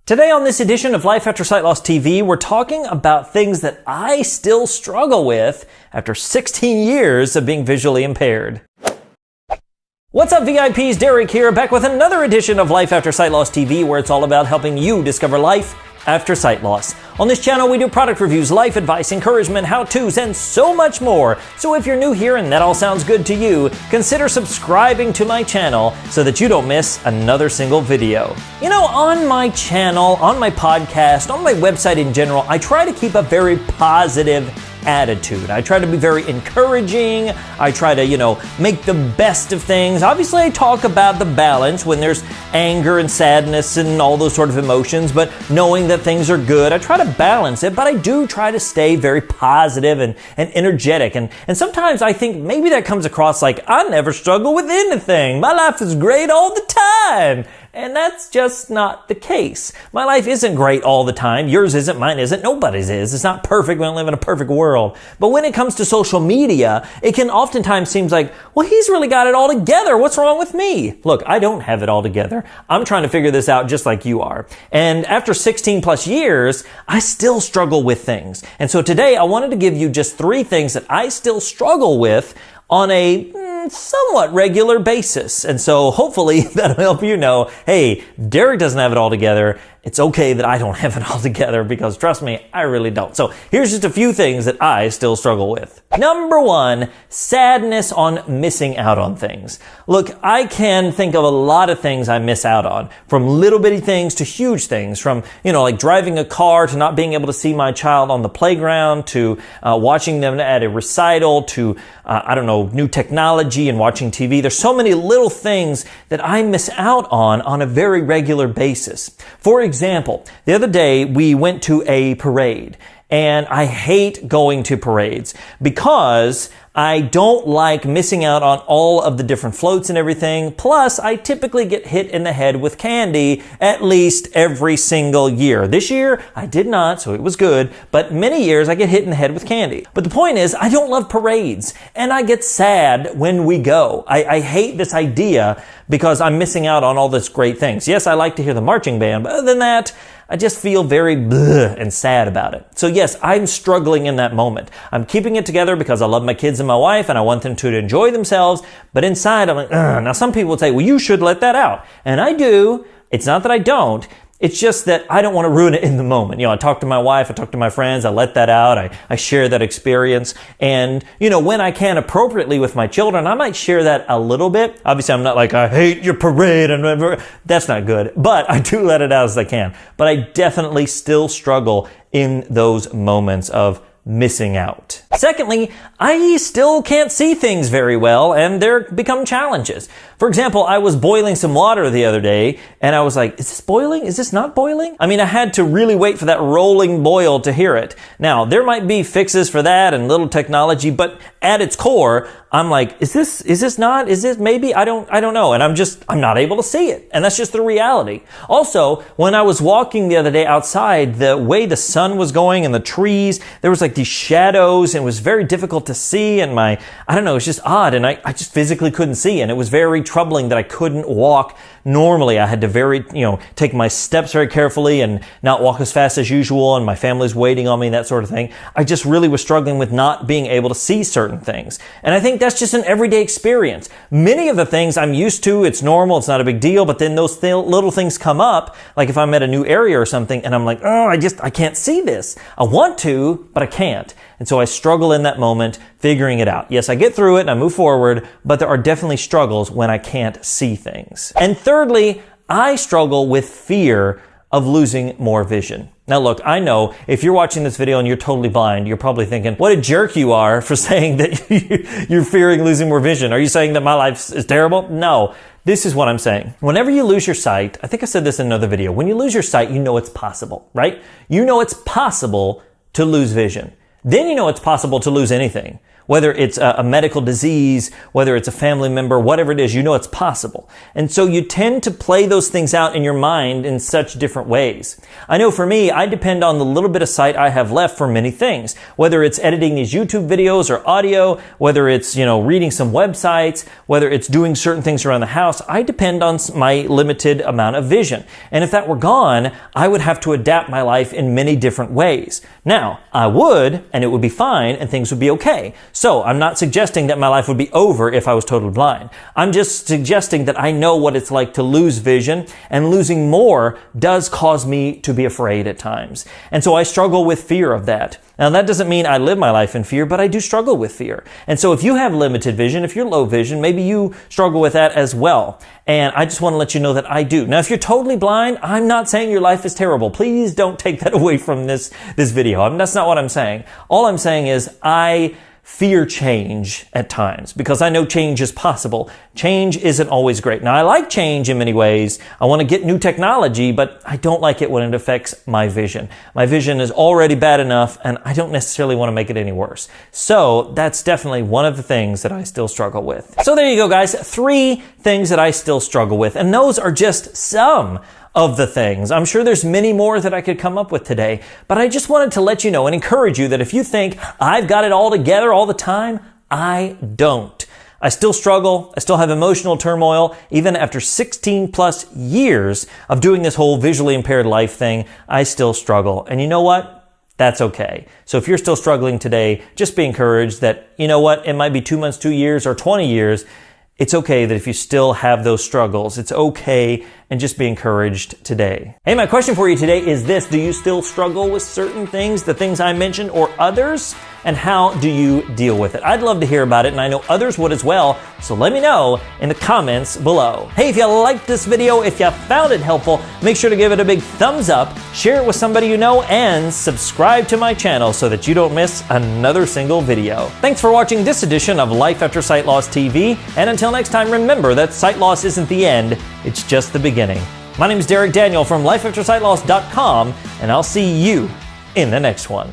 Today on this edition of Life After Sight Loss TV, we're talking about things that I still struggle with after 16 years of being visually impaired. What's up, VIPs? Derek here, back with another edition of Life After Sight Loss TV, where it's all about helping you discover life after sight loss. On this channel, we do product reviews, life advice, encouragement, how-tos, and so much more. So if you're new here and that all sounds good to you, consider subscribing to my channel so that you don't miss another single video. You know, on my channel, on my podcast, on my website in general, I try to keep a very positive attitude. I try to be very encouraging. I try to, make the best of things. Obviously, I talk about the balance when there's anger and sadness and all those sort of emotions, but knowing that things are good, I try to balance it, but I do try to stay very positive and energetic. And sometimes I think maybe that comes across like I never struggle with anything. My life is great all the time. And that's just not the case. My life isn't great all the time. Yours isn't, mine isn't, nobody's is. It's not perfect. We don't live in a perfect world. But when it comes to social media, it can oftentimes seem like, well, he's really got it all together. What's wrong with me? Look, I don't have it all together. I'm trying to figure this out just like you are. And after 16 plus years, I still struggle with things. And so today I wanted to give you just 3 things that I still struggle with on a somewhat regular basis. And so hopefully that'll help you know, hey, Derek doesn't have it all together. It's okay that I don't have it all together because trust me, I really don't. So here's just a few things that I still struggle with. Number 1, sadness on missing out on things. Look, I can think of a lot of things I miss out on, from little bitty things to huge things, from, like driving a car to not being able to see my child on the playground to watching them at a recital to, new technology and watching TV. There's so many little things that I miss out on a very regular basis. For example, the other day we went to a parade, and I hate going to parades because I don't like missing out on all of the different floats and everything. Plus, I typically get hit in the head with candy at least every single year. This year, I did not, so it was good. But many years, I get hit in the head with candy. But the point is, I don't love parades. And I get sad when we go. I hate this idea because I'm missing out on all these great things. Yes, I like to hear the marching band, but other than that, I just feel very bleh and sad about it. So yes, I'm struggling in that moment. I'm keeping it together because I love my kids and my wife and I want them to enjoy themselves. But inside, I'm like, ugh. Now some people would say, well, you should let that out. And I do. It's not that I don't. It's just that I don't want to ruin it in the moment. I talk to my wife, I talk to my friends, I let that out, I share that experience. And, when I can appropriately with my children, I might share that a little bit. Obviously, I'm not like, I hate your parade, and whatever. That's not good. But I do let it out as I can. But I definitely still struggle in those moments of missing out. Secondly, I still can't see things very well, and there become challenges. For example, I was boiling some water the other day, and I was like, is this boiling? Is this not boiling? I mean, I had to really wait for that rolling boil to hear it. Now, there might be fixes for that and little technology, but at its core, I'm like, is this not? Is this maybe? I don't know. And I'm not able to see it. And that's just the reality. Also, when I was walking the other day outside, the way the sun was going and the trees, there was like these shadows and it was very difficult to see. And it's just odd. And I just physically couldn't see. And it was very troubling that I couldn't walk normally. I had to take my steps very carefully and not walk as fast as usual. And my family's waiting on me, that sort of thing. I just really was struggling with not being able to see certain things. And I think that's just an everyday experience. Many of the things I'm used to, it's normal, it's not a big deal, but then those little things come up, like if I'm at a new area or something, and I'm like, oh, I can't see this. I want to, but I can't. And so I struggle in that moment, figuring it out. Yes, I get through it and I move forward, but there are definitely struggles when I can't see things. And thirdly, I struggle with fear of losing more vision. Now look, I know if you're watching this video and you're totally blind, you're probably thinking, what a jerk you are for saying that you're fearing losing more vision. Are you saying that my life is terrible? No. This is what I'm saying. Whenever you lose your sight, I think I said this in another video, when you lose your sight, you know it's possible, right? You know it's possible to lose vision. Then you know it's possible to lose anything. Whether it's a medical disease, whether it's a family member, whatever it is, you know it's possible. And so you tend to play those things out in your mind in such different ways. I know for me, I depend on the little bit of sight I have left for many things. Whether it's editing these YouTube videos or audio, whether it's, reading some websites, whether it's doing certain things around the house, I depend on my limited amount of vision. And if that were gone, I would have to adapt my life in many different ways. Now, I would, and it would be fine, and things would be okay. So I'm not suggesting that my life would be over if I was totally blind. I'm just suggesting that I know what it's like to lose vision, and losing more does cause me to be afraid at times. And so I struggle with fear of that. Now, that doesn't mean I live my life in fear, but I do struggle with fear. And so if you have limited vision, if you're low vision, maybe you struggle with that as well. And I just want to let you know that I do. Now, if you're totally blind, I'm not saying your life is terrible. Please don't take that away from this video. That's not what I'm saying. All I'm saying is I fear change at times because I know change is possible. Change isn't always great. Now, I like change in many ways. I want to get new technology, but I don't like it when it affects my vision. My vision is already bad enough, and I don't necessarily want to make it any worse. So that's definitely one of the things that I still struggle with. So there you go, guys. 3 things that I still struggle with, and those are just some of the things. I'm sure there's many more that I could come up with today, but I just wanted to let you know and encourage you that if you think I've got it all together all the time, I don't. I still struggle. I still have emotional turmoil. Even after 16 plus years of doing this whole visually impaired life thing, I still struggle. And you know what? That's okay. So if you're still struggling today, just be encouraged that, you know what? It might be 2 months, 2 years, or 20 years. It's okay that if you still have those struggles, it's okay, and just be encouraged today. Hey, my question for you today is this: do you still struggle with certain things, the things I mentioned, or others? And how do you deal with it? I'd love to hear about it, and I know others would as well, so let me know in the comments below. Hey, if you liked this video, if you found it helpful, make sure to give it a big thumbs up, share it with somebody you know, and subscribe to my channel so that you don't miss another single video. Thanks for watching this edition of Life After Sight Loss TV, and until next time, remember that sight loss isn't the end, it's just the beginning. My name is Derek Daniel from LifeAfterSightLoss.com, and I'll see you in the next one.